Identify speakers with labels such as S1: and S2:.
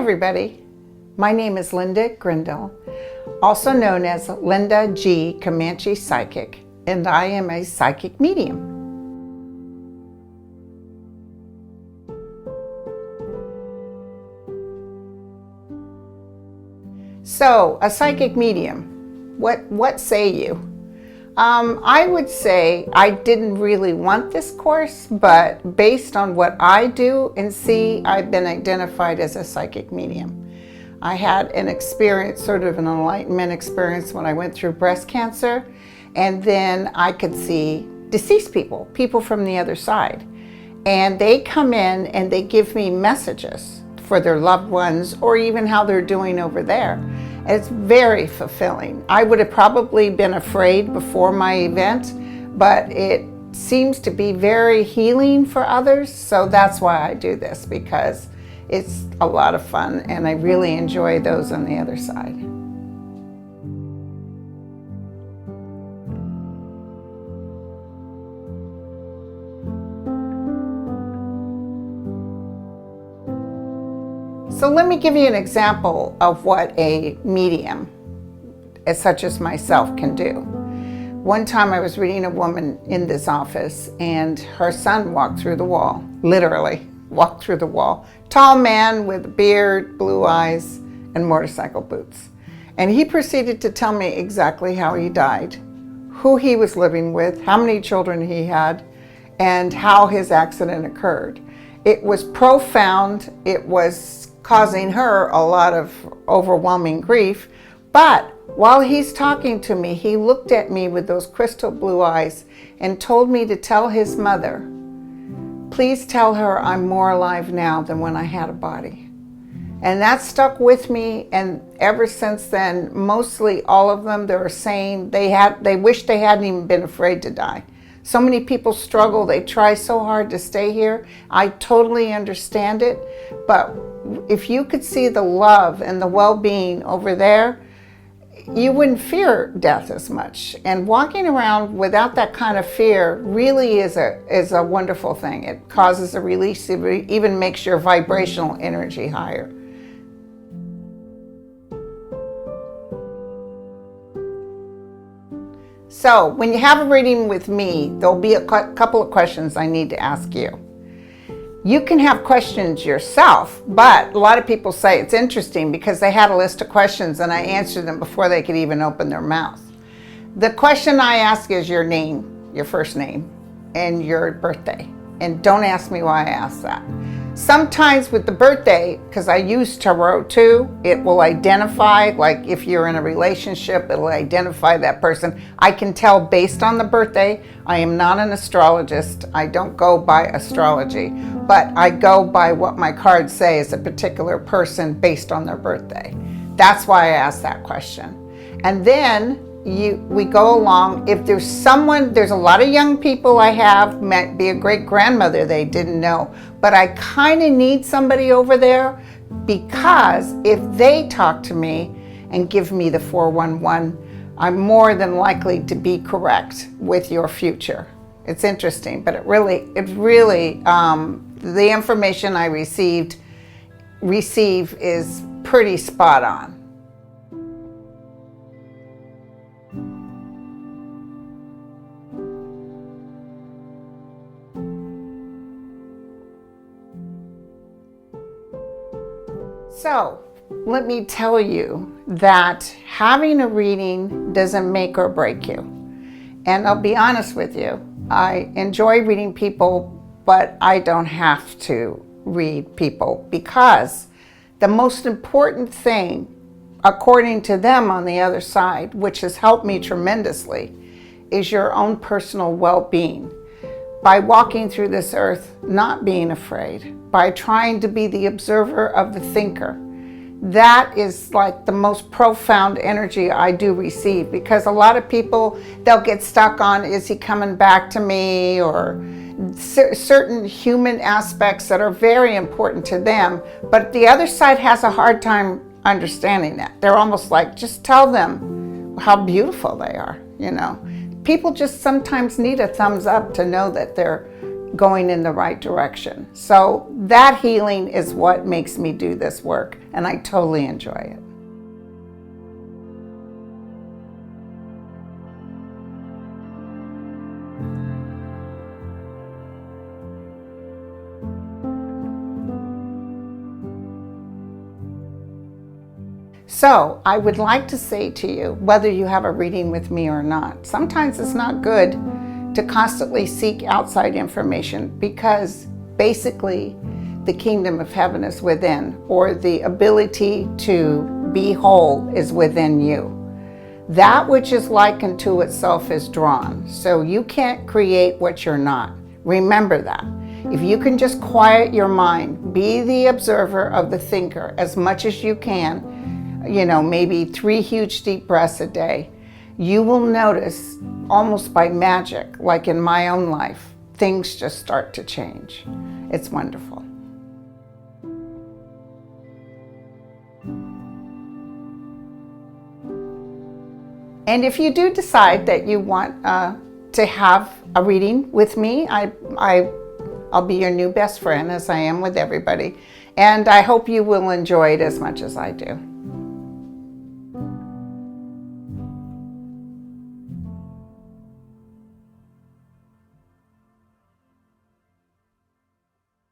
S1: everybody. My name is Linda Grindel, also known as Linda G. Comanche Psychic, and I am a psychic medium. So, a psychic medium, what say you? I would say I didn't really want this course, but based on what I do and see, I've been identified as a psychic medium. I had an experience, sort of an enlightenment experience when I went through breast cancer, and then I could see deceased people from the other side. And they come in and they give me messages for their loved ones or even how they're doing over there. It's very fulfilling. I would have probably been afraid before my event, but it seems to be very healing for others. So that's why I do this, because it's a lot of fun and I really enjoy those on the other side. So let me give you an example of what a medium, as such as myself, can do. One time I was reading a woman in this office and her son walked through the wall, literally walked through the wall. Tall man with a beard, blue eyes, and motorcycle boots. And he proceeded to tell me exactly how he died, who he was living with, how many children he had, and how his accident occurred. It was profound. It was causing her a lot of overwhelming grief. But while he's talking to me, he looked at me with those crystal blue eyes and told me to tell his mother, please tell her I'm more alive now than when I had a body. And that stuck with me, and ever since then, mostly all of them, they were saying they wish they hadn't even been afraid to die. So many people struggle, they try so hard to stay here. I totally understand it, but if you could see the love and the well-being over there, you wouldn't fear death as much. And walking around without that kind of fear really is a wonderful thing. It causes a release, it even makes your vibrational energy higher. So when you have a reading with me, there'll be a couple of questions I need to ask you. You can have questions yourself, but a lot of people say it's interesting because they had a list of questions and I answered them before they could even open their mouth. The question I ask is your name, your first name, and your birthday. And don't ask me why I ask that. Sometimes with the birthday, because I use tarot too, it will identify, like if you're in a relationship, it'll identify that person. I can tell based on the birthday. I am not an astrologist. I don't go by astrology, but I go by what my cards say is a particular person based on their birthday. That's why I asked that question. And then we go along. If there's someone, there's a lot of young people I have, might be a great grandmother they didn't know, but I kind of need somebody over there, because if they talk to me and give me the 411, I'm more than likely to be correct with your future. It's interesting, but it really, the information I receive is pretty spot on. So, let me tell you that having a reading doesn't make or break you. And I'll be honest with you, I enjoy reading people, but I don't have to read people, because the most important thing, according to them on the other side, which has helped me tremendously, is your own personal well-being. By walking through this earth, not being afraid, by trying to be the observer of the thinker. That is like the most profound energy I do receive, because a lot of people, they'll get stuck on, is he coming back to me, or certain human aspects that are very important to them, but the other side has a hard time understanding that. They're almost like, just tell them how beautiful they are, you know. People just sometimes need a thumbs up to know that they're going in the right direction. So that healing is what makes me do this work, and I totally enjoy it. So I would like to say to you, whether you have a reading with me or not, sometimes it's not good to constantly seek outside information, because basically the kingdom of heaven is within, or the ability to be whole is within you. That which is like unto itself is drawn. So you can't create what you're not. Remember that. If you can just quiet your mind, be the observer of the thinker as much as you can, maybe 3 huge deep breaths a day, you will notice almost by magic, like in my own life, things just start to change. It's wonderful. And if you do decide that you want to have a reading with me, I'll be your new best friend, as I am with everybody. And I hope you will enjoy it as much as I do.